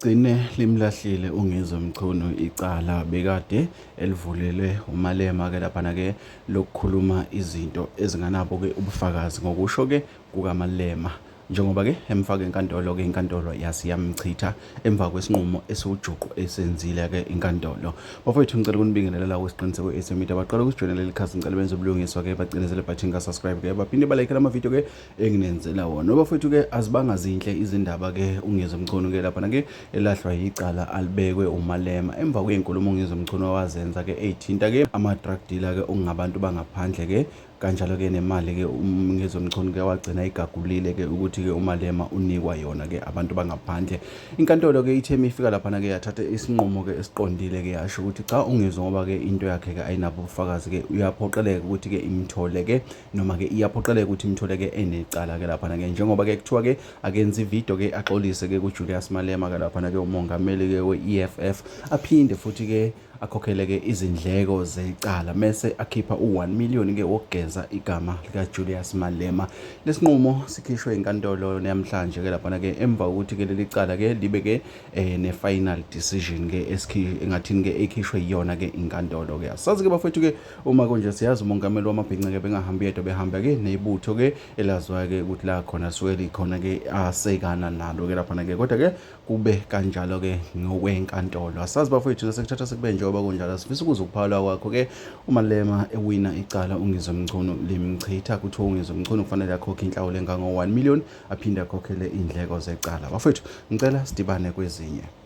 Gcine limlahlile uNgizwe Mchunu icala bekade elivulelwe uMalema-ke laphana-ke lokukhuluma izinto ezinganabo-ke ubufakazi ngokusho-ke kukaMalema. Njengoba-ke emfaka enkantolo-ke inkantolo yasiyamchitha emva kwesinqumo esiwujuqu esenzile-ke inkantolo. Bafowethu ngicela ukunibingelela wesiqiniseko esemedia baqala ukusijoyinela leli khasi ngicela benze ubulungiswa-ke bacinezele button ka-subscribe-ke baphinde balayike lama-video-ke enginenzela wona. Bafowethu-ke azibanga zinhle izindaba-ke uNgizwe Mchunu-ke laphana-ke elahlwa yicala alibekwe uMalema emva kwey'nkulumo uNgizwe Mchunu owazenza-ke ey'thinta-ke ama-drug dealer-ke okungabantu bangaphandle-ke kanjalo-ke nemali-ke uNgizwe Mchunu-ke wagcina igagulile-ke ukuthi-ke uMalema unikwa yona-ke abantu bangaphandle. Inkantolo-ke ithe ifika laphana-ke yathatha isinqumo-ke esiqondile-ke yasho ukuthi cha uNgizwe ngoba-ke into yakhe-ke ayinabo ubufakazi-ke uyaphoqeleka ukuthi-ke imthole-ke noma-ke iyaphoqeleka ukuthi imthole-ke enecala-ke laphana-ke njengoba-ke kuthiwa-ke akenze ividiyo-ke axolise-ke kuJulius Malema-ke laphana-ke umongameli-ke we-EFF aphinde futhi-ke akhokhele-ke izindleko zecala mese akhipha u-1 million-ke wokugeza igama likaJulius Malema. Lesinqumo sikhishwe inkantolo namhlanje-ke laphana-ke emva kokuthi-ke leli cala-ke libe-ke ne-final decision-ke engathini-ke ekhishwe yiyona-ke inkantolo-ke. Asazi-ke bafowethu-ke uma kunje siyazi umongameli wamabhinqa-ke bengahambi yedwa behamba-ke nebutho-ke elaziwayo-ke ukuthi la khona suke likhona-ke asekana nalo-ke laphana-ke kodwa-ke kube kanjalo-ke ngokwenkantolo. Asazi bafowethu nasekuthatha sekube njengoba kunjalo sifisa ukuza ukuphawula kwakho-ke uMalema ewina icala uNgizwe Mchunu limchitha kuthiwa uNgizwe Mchunu kufanele akhokhe inhlawulo engango-1 million aphinde akhokhele iy'ndleko zecala. Bafowethu ngicela sidibane kwezinye.